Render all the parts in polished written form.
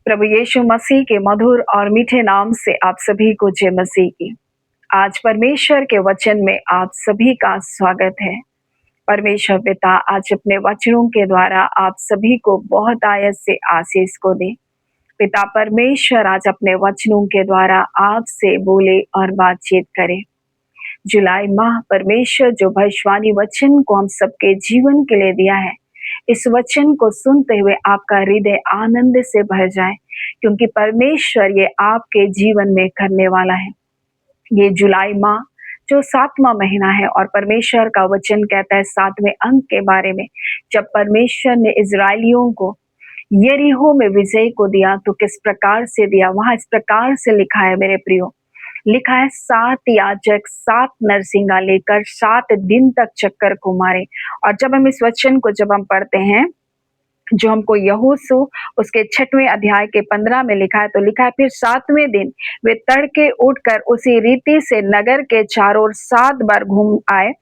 प्रभु यीशु मसीह के मधुर और मीठे नाम से आप सभी को जय मसीह की। आज परमेश्वर के वचन में आप सभी का स्वागत है। परमेश्वर पिता आज अपने वचनों के द्वारा आप सभी को बहुत आयत से आशीष को दे। पिता परमेश्वर आज अपने वचनों के द्वारा आपसे बोले और बातचीत करे। जुलाई माह परमेश्वर जो भविष्यवाणी वचन को हम सबके जीवन के लिए दिया है, इस वचन को सुनते हुए आपका हृदय आनंद से भर जाए, क्योंकि परमेश्वर ये आपके जीवन में करने वाला है। ये जुलाई माह जो 7वां महीना है और परमेश्वर का वचन कहता है 7वें अंक के बारे में, जब परमेश्वर ने इजरायलियों को यरीहो में विजय को दिया तो किस प्रकार से दिया। वहां इस प्रकार से लिखा है मेरे प्रियो, लिखा है 7 याजक 7 नरसिंगा लेकर 7 दिन तक चक्कर को मारे। और जब हम इस वचन को जब हम पढ़ते हैं, जो हमको यहोशू उसके 6वें अध्याय के 15 में लिखा है, तो लिखा है फिर 7वें दिन वे तड़के उठकर उसी रीति से नगर के चारों ओर 7 बार घूम आए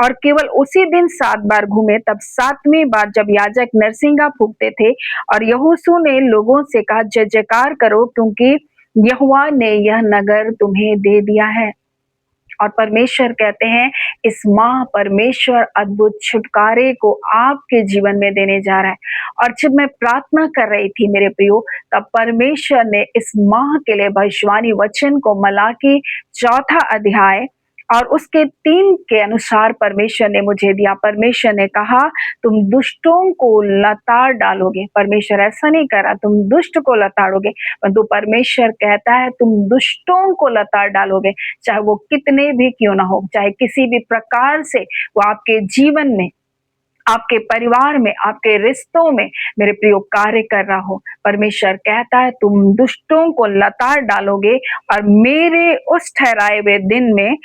और केवल उसी दिन 7 बार घूमे। तब 7वीं बार जब याजक नरसिंगा फूंकते थे और यहोशू ने लोगों से कहा, जय जयकार करो, क्योंकि यहोवा ने यह नगर तुम्हें दे दिया है। और परमेश्वर कहते हैं इस माह परमेश्वर अद्भुत छुटकारे को आपके जीवन में देने जा रहा है। और जब मैं प्रार्थना कर रही थी मेरे प्रियो, तब परमेश्वर ने इस माह के लिए भविष्यवाणी वचन को मलाकी 4 अध्याय और उसके 3 के अनुसार परमेश्वर ने मुझे दिया। परमेश्वर ने कहा तुम दुष्टों को लताड़ डालोगे। परमेश्वर ऐसा नहीं करा तुम दुष्ट को लताड़ोगे, परंतु परमेश्वर कहता है तुम दुष्टों को लताड़ डालोगे, चाहे वो कितने भी क्यों ना हो, चाहे किसी भी प्रकार से वो आपके जीवन में, आपके परिवार में, आपके रिश्तों में मेरे प्रियो कार्य कर रहा हो। परमेश्वर कहता है तुम दुष्टों को लताड़ डालोगे और मेरे उस ठहराए हुए दिन में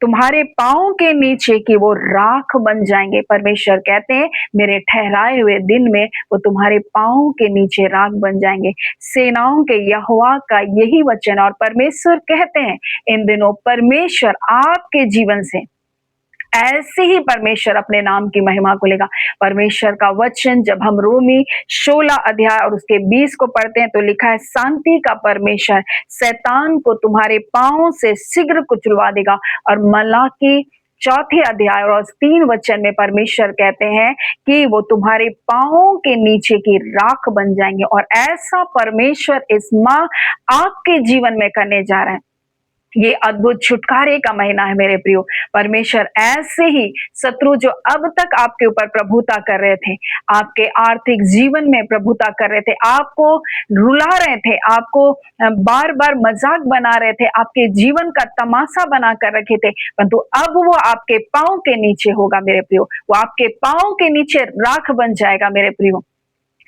तुम्हारे पांव के नीचे की वो राख बन जाएंगे। परमेश्वर कहते हैं मेरे ठहराए हुए दिन में वो तुम्हारे पांव के नीचे राख बन जाएंगे। सेनाओं के यहोवा का यही वचन। और परमेश्वर कहते हैं इन दिनों परमेश्वर आपके जीवन से ऐसे ही परमेश्वर अपने नाम की महिमा को लेगा। परमेश्वर का वचन जब हम रोमी 16 अध्याय और उसके 20 को पढ़ते हैं, तो लिखा है शांति का परमेश्वर शैतान को तुम्हारे पांव से शीघ्र कुचलवा देगा। और मलाकी 4 अध्याय और 3 वचन में परमेश्वर कहते हैं कि वो तुम्हारे पांवों के नीचे की राख बन जाएंगे। और ऐसा परमेश्वर इस माह आपके जीवन में करने जा रहा है। ये अद्भुत छुटकारे का महीना है मेरे प्रियो। परमेश्वर ऐसे ही शत्रु जो अब तक आपके ऊपर प्रभुता कर रहे थे, आपके आर्थिक जीवन में प्रभुता कर रहे थे, आपको रुला रहे थे, आपको बार बार मजाक बना रहे थे, आपके जीवन का तमाशा बना कर रखे थे, परंतु अब वो आपके पांव के नीचे होगा मेरे प्रियो। वो आपके पांव के नीचे राख बन जाएगा मेरे प्रियो।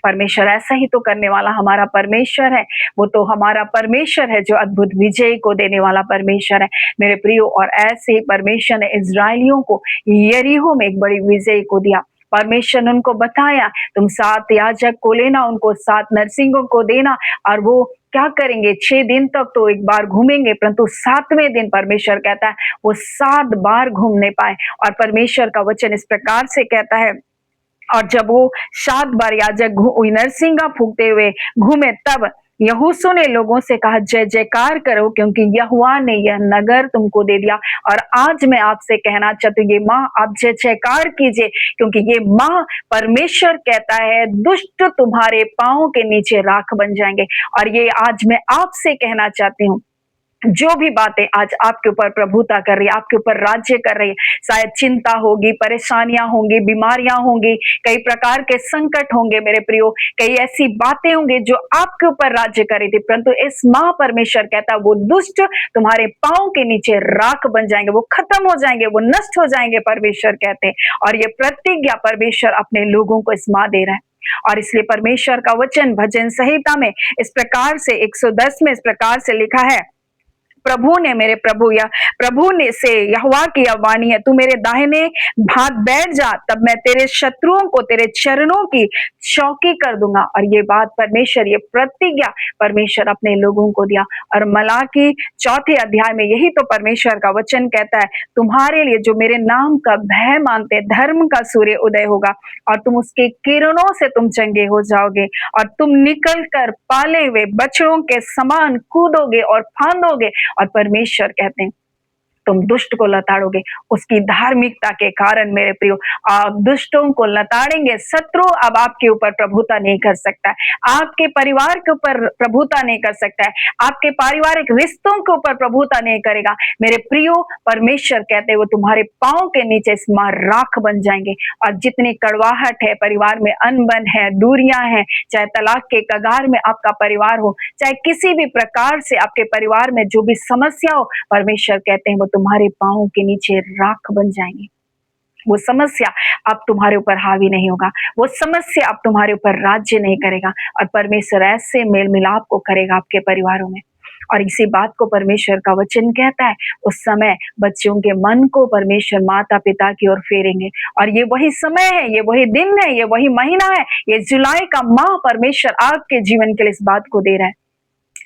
परमेश्वर ऐसा ही तो करने वाला हमारा परमेश्वर है। वो तो हमारा परमेश्वर है जो अद्भुत विजय को देने वाला परमेश्वर है मेरे प्रियो। और ऐसे ही परमेश्वर ने इजरायलियों को यरीहो में एक बड़ी विजय को दिया। परमेश्वर ने उनको बताया तुम 7 याजक को लेना, उनको 7 नरसिंगों को देना, और वो क्या करेंगे 6 दिन तक तो एक बार घूमेंगे, परंतु 7वें दिन परमेश्वर कहता है वो 7 बार घूम नहीं पाए। और परमेश्वर का वचन इस प्रकार से कहता है, और जब वो 7 बार याजक नरसिंगा फूंकते हुए घूमे, तब यहोशू ने लोगों से कहा जय जयकार करो, क्योंकि यहोवा ने यह नगर तुमको दे दिया। और आज मैं आपसे कहना चाहती हूँ ये माह आप जय जयकार कीजिए, क्योंकि ये माह परमेश्वर कहता है दुष्ट तुम्हारे पांव के नीचे राख बन जाएंगे। और ये आज मैं आपसे कहना चाहती हूँ, जो भी बातें आज आपके ऊपर प्रभुता कर रही है, आपके ऊपर राज्य कर रही है, शायद चिंता होगी, परेशानियां होंगी, बीमारियां होंगी, कई प्रकार के संकट होंगे मेरे प्रियो, कई ऐसी बातें होंगी जो आपके ऊपर राज्य कर रही थी, परंतु इस माह परमेश्वर कहता है वो दुष्ट तुम्हारे पांव के नीचे राख बन जाएंगे, वो खत्म हो जाएंगे, वो नष्ट हो जाएंगे, परमेश्वर कहते हैं। और ये प्रतिज्ञा परमेश्वर अपने लोगों को इस माह दे रहा है। और इसलिए परमेश्वर का वचन भजन संहिता में इस प्रकार से 110 में इस प्रकार से लिखा है, प्रभु ने, मेरे प्रभु या प्रभु ने से यहोवा की यह वाणी है, तू मेरे दाहिने भाग बैठ जा, तब मैं तेरे शत्रुओं को तेरे चरणों की चौकी कर दूंगा। और ये बात परमेश्वर, ये प्रतिज्ञा परमेश्वर अपने लोगों को दिया। और मलाकी 4 अध्याय में यही तो परमेश्वर का वचन कहता है, तुम्हारे लिए जो मेरे नाम का भय मानते, धर्म का सूर्य उदय होगा और तुम उसके किरणों से तुम चंगे हो जाओगे और तुम निकल कर पाले हुए बछड़ों के समान कूदोगे और फांदोगे। और परमेश्वर कहते हैं तुम दुष्ट को लताड़ोगे उसकी धार्मिकता के कारण। मेरे प्रियो, आप दुष्टों को लताड़ेंगे, शत्रु अब आपके ऊपर प्रभुता नहीं कर सकता है, आपके परिवार के ऊपर प्रभुता नहीं कर सकता है, आपके पारिवारिक रिश्तों के ऊपर प्रभुता नहीं करेगा। मेरे प्रियो, परमेश्वर कहते हैं वो तुम्हारे पांव के नीचे राख बन जाएंगे। और जितनी कड़वाहट है परिवार में, अनबन है, दूरियां हैं, चाहे तलाक के कगार में आपका परिवार हो, चाहे किसी भी प्रकार से आपके परिवार में जो भी समस्या हो, परमेश्वर कहते हैं वो तुम्हारे पांवों के नीचे राख बन जाएंगे। वो समस्या अब तुम्हारे ऊपर हावी नहीं होगा, वो समस्या अब तुम्हारे ऊपर राज्य नहीं करेगा। और परमेश्वर ऐसे मेल मिलाप को करेगा आपके परिवारों में। और इसी बात को परमेश्वर का वचन कहता है, उस समय बच्चों के मन को परमेश्वर माता पिता की ओर फेरेंगे। और ये वही समय है, ये वही दिन है, ये वही महीना है, ये जुलाई का माह परमेश्वर आपके जीवन के लिए इस बात को दे रहा है।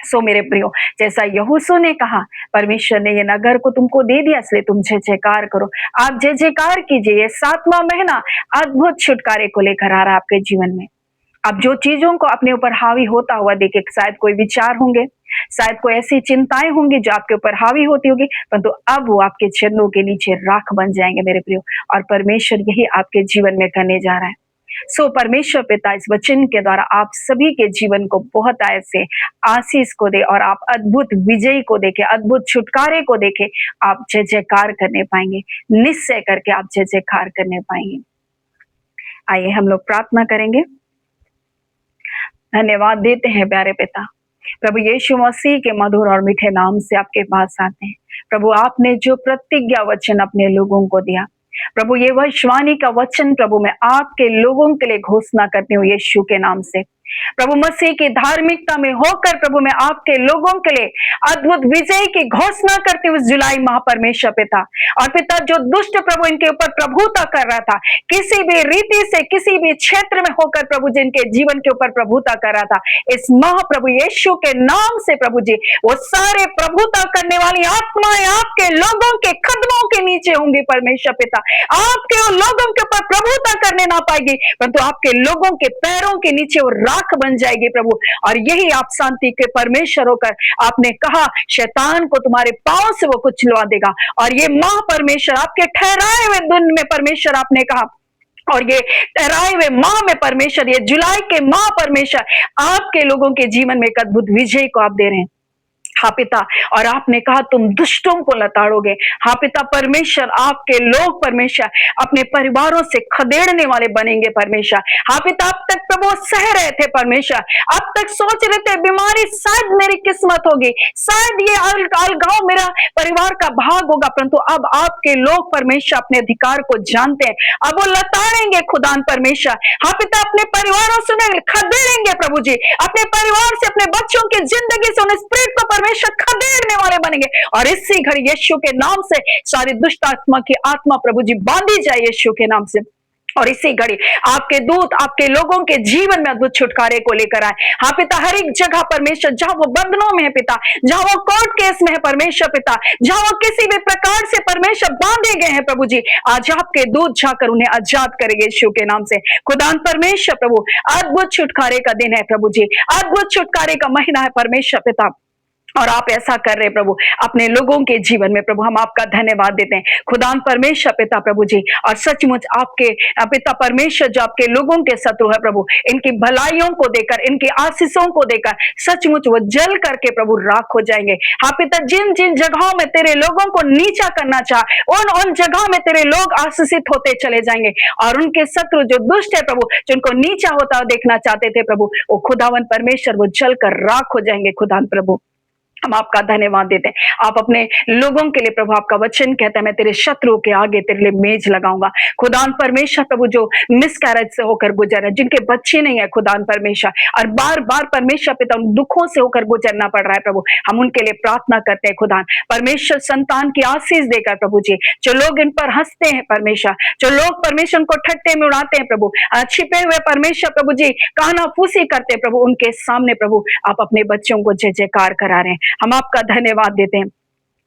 सो मेरे प्रियो, जैसा यहोशू ने कहा, परमेश्वर ने ये नगर को तुमको दे दिया, इसलिए तुम जय जयकार करो। आप जय जयकार कीजिए। ये 7वां महीना अद्भुत छुटकारे को लेकर आ रहा है आपके जीवन में। अब जो चीजों को अपने ऊपर हावी होता हुआ देखे, शायद कोई विचार होंगे, शायद कोई ऐसी चिंताएं होंगी जो आपके ऊपर हावी होती होगी, परंतु अब वो आपके चरणों के नीचे राख बन जाएंगे मेरे प्रियो। और परमेश्वर यही आपके जीवन में करने जा रहा है। सो परमेश्वर पिता इस वचन के द्वारा आप सभी के जीवन को बहुत ऐसे आशीष को दे और आप अद्भुत विजय को देखे, अद्भुत छुटकारे को देखे, आप जय जयकार करने पाएंगे, निश्चय करके आप जय जयकार करने पाएंगे। आइए हम लोग प्रार्थना करेंगे। धन्यवाद देते हैं प्यारे पिता, प्रभु यीशु मसीह के मधुर और मीठे नाम से आपके पास आते हैं। प्रभु आपने जो प्रतिज्ञा वचन अपने लोगों को दिया, प्रभु ये वचवाणी का वचन प्रभु मैं आपके लोगों के लिए घोषणा करती हूँ यीशु के नाम से। प्रभु मसीह की धार्मिकता में होकर प्रभु मैं आपके लोगों के लिए अद्भुत विजय की घोषणा करती हूँ इस जुलाई माह परमेश्वर पिता। और पिता जो दुष्ट प्रभु इनके ऊपर प्रभुता कर रहा था, किसी भी रीति से किसी भी क्षेत्र में होकर प्रभु जिनके जीवन के ऊपर प्रभुता कर रहा था, इस माह प्रभु यीशु के नाम से प्रभु जी वो सारे प्रभुता करने वाली आत्माएं आपके लोगों के कदमों के नीचे होंगी परमेश्वर पिता। आपके लोगों के ऊपर प्रभुता करने ना पाएगी, परंतु आपके लोगों के पैरों के नीचे वो राख बन जाएगी प्रभु। और यही आप शांति के परमेश्वर होकर आपने कहा शैतान को तुम्हारे पांव से वो कुचलवा देगा। और ये माह परमेश्वर आपके ठहराए हुए दिन में परमेश्वर आपने कहा, और ये ठहराए हुए माह में परमेश्वर, ये जुलाई के माह परमेश्वर आपके लोगों के जीवन में एक अद्भुत विजय को आप दे रहे हैं। हाँ पिता, और आपने कहा तुम दुष्टों को लताड़ोगे। हाँ पिता परमेश्वर, आपके लोग परमेश्वर अपने परिवारों से खदेड़ने वाले बनेंगे परमेश्वर। हाँ पिता, अब तक प्रभु सह रहे थे परमेश्वर, अब तक सोच रहे थे बीमारी शायद मेरी किस्मत होगी, शायद ये अलगाव मेरा परिवार का भाग होगा, परंतु अब आपके लोग परमेश्वर अपने अधिकार को जानते हैं, अब वो लताड़ेंगे खुदान परमेश्वर। हाँ पिता, अपने परिवारों से खदेड़ेंगे प्रभु जी, अपने परिवार से, अपने बच्चों की जिंदगी से उन्हें स्पिरिट को परमेश्वर खदेड़ने वाले बनेंगे। और इसी घड़ी यीशु के नाम से सारी दुष्ट आत्मा की आत्मा प्रभु जी बांधी जाए यीशु के नाम से। और इसी घड़ी आपके दूत आपके लोगों के जीवन में अद्भुत छुटकारे को लेकर आए। हाँ पिता, हर एक जगह परमेश्वर जहां वो बंधनों में है पिता, जहां वो कोर्ट केस में है परमेश्वर पिता, जहां वो किसी भी प्रकार से परमेश्वर बांधे गए हैं प्रभु जी, आज आपके दूत जाकर उन्हें आजाद करेंगे यीशु के नाम से। खुदान परमेश्वर प्रभु, अद्भुत छुटकारे का दिन है प्रभु जी, अद्भुत छुटकारे का महीना है परमेश्वर पिता, और आप ऐसा कर रहे प्रभु अपने लोगों के जीवन में। प्रभु हम आपका धन्यवाद देते हैं खुदान परमेश्वर पिता प्रभु जी। और सचमुच आपके पिता परमेश्वर जो आपके लोगों के शत्रु है प्रभु, इनकी भलाइयों को देकर, इनकी आशीषों को देकर सचमुच वो जल करके प्रभु राख हो जाएंगे। हाँ पिता, जिन जिन जगहों में तेरे लोगों को नीचा करना चाह, उन जगहों में तेरे लोग आशीषित होते चले जाएंगे, और उनके शत्रु जो दुष्ट है प्रभु, जिनको नीचा होता देखना चाहते थे प्रभु, वो खुदावन परमेश्वर वो जल कर राख हो जाएंगे खुदान प्रभु। हम आपका धन्यवाद देते हैं। आप अपने लोगों के लिए प्रभु, आपका वचन कहता है मैं तेरे शत्रुओं के आगे तेरे लिए मेज लगाऊंगा। खुदान परमेश्वर प्रभु, जो मिसकैरेज से होकर गुजर है, जिनके बच्चे नहीं है खुदान परमेश्वर, और बार बार परमेश्वर पिता उन दुखों से होकर गुजरना पड़ रहा है प्रभु, हम उनके लिए प्रार्थना करते हैं खुदान परमेश्वर, संतान की आशीष देकर प्रभु जी। जो लोग इन पर हंसते हैं परमेश्वर, जो लोग परमेश्वर को ठट्टे में उड़ाते हैं प्रभु, छिपे हुए परमेश्वर प्रभु जी काना फूसी करते हैं प्रभु, उनके सामने प्रभु आप अपने बच्चों को जय जयकार करा रहे हैं। हम आपका धन्यवाद देते हैं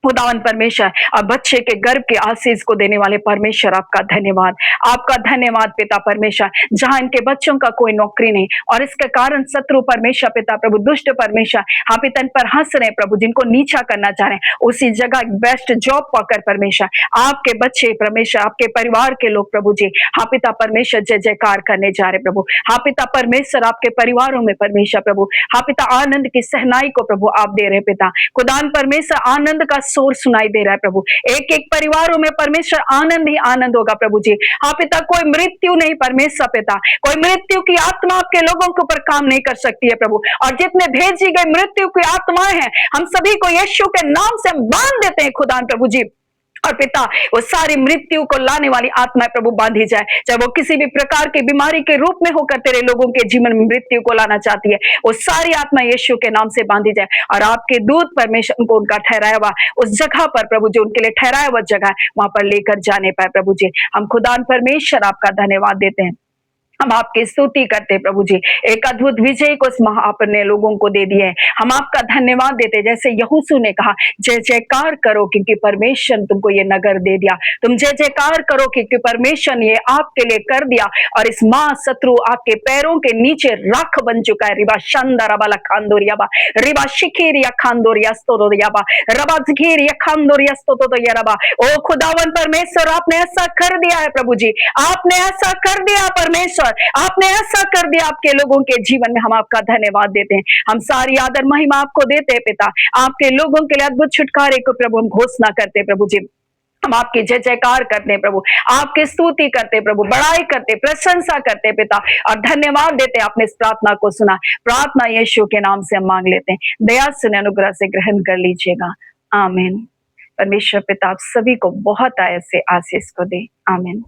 खुदावन परमेश्वर, और बच्चे के गर्भ के आशीष को देने वाले परमेश्वर, आपका धन्यवाद, आपका धन्यवाद पिता परमेश्वर। जहां इनके बच्चों का कोई नौकरी नहीं और इसके कारण शत्रु परमेश्वर पिता प्रभु, दुष्ट परमेश्वर हाँ पिता इन पर हंस रहे प्रभु, जिनको नीचा करना चाह रहे हैं, उसी जगह बेस्ट जॉब पाकर परमेश्वर आपके बच्चे परमेश्वर, आपके परिवार के लोग प्रभु जी हाँ पिता परमेश्वर जय जयकार करने जा रहे प्रभु। हाँ पिता परमेश्वर, आपके परिवारों में परमेश्वर प्रभु हाँ पिता आनंद की सहनाई को प्रभु आप दे रहे पिता खुदान परमेश्वर, आनंद का शोर सुनाई दे रहा है प्रभु। एक एक परिवारों में परमेश्वर आनंद ही आनंद होगा प्रभु जी। हाँ पिता, कोई मृत्यु नहीं परमेश्वर पिता, कोई मृत्यु की आत्मा आपके लोगों के ऊपर काम नहीं कर सकती है प्रभु। और जितने भेजी गए मृत्यु की आत्माएं हैं, हम सभी को यीशु के नाम से बांध देते हैं खुदान प्रभु जी। और पिता, वो सारी मृत्यु को लाने वाली आत्मा प्रभु बांधी जाए, चाहे वो किसी भी प्रकार की बीमारी के रूप में होकर तेरे लोगों के जीवन में मृत्यु को लाना चाहती है, वो सारी आत्मा यीशु के नाम से बांधी जाए। और आपके दूत परमेश्वर उनको उनका ठहराया हुआ उस जगह पर प्रभु, जो उनके लिए ठहराया हुआ जगह है, वहां पर लेकर जाने पाए प्रभु जी। हम खुदान परमेश्वर आपका धन्यवाद देते हैं, हम आपकी स्तुति करते प्रभु जी। एक अद्भुत विजय को आपने लोगों को दे दिए, हम आपका धन्यवाद देते। जैसे यहोशू ने कहा, जय जयकार करो क्योंकि परमेश्वर ने तुमको ये नगर दे दिया। तुम जय जयकार करो क्योंकि परमेश्वर ने ये आपके लिए कर दिया, और इस मां शत्रु आपके पैरों के नीचे राख बन चुका है। रिबा शानदाराबाला खांदोरियाबा, रिबा शिखिरिया खांदोरिया स्तोरियाबा, रबा जिखिरिया खांदोरिया स्तोरियाबा। ओ खुदावन परमेश्वर, आपने ऐसा कर दिया है प्रभु जी, आपने ऐसा कर दिया परमेश्वर, आपने ऐसा कर दिया आपके लोगों के जीवन में। हम आपका धन्यवाद देते हैं, हम सारी आदर महिमा आपको देते हैं पिता। आपके लोगों के लिए अद्भुत छुटकारे को प्रभु हम घोषणा करते हैं प्रभु जी। हम आपकी जय जयकार करते हैं प्रभु, आपकी स्तुति करते हैं प्रभु, बड़ाई करते, प्रशंसा करते पिता, और धन्यवाद देते आपने इस प्रार्थना को सुना। प्रार्थना यीशु के नाम से हम मांग लेते हैं, दया से अनुग्रह से ग्रहण कर लीजिएगा, आमीन। परमेश्वर पिता आप सभी को बहुत आय से आशीष को दे, आमीन।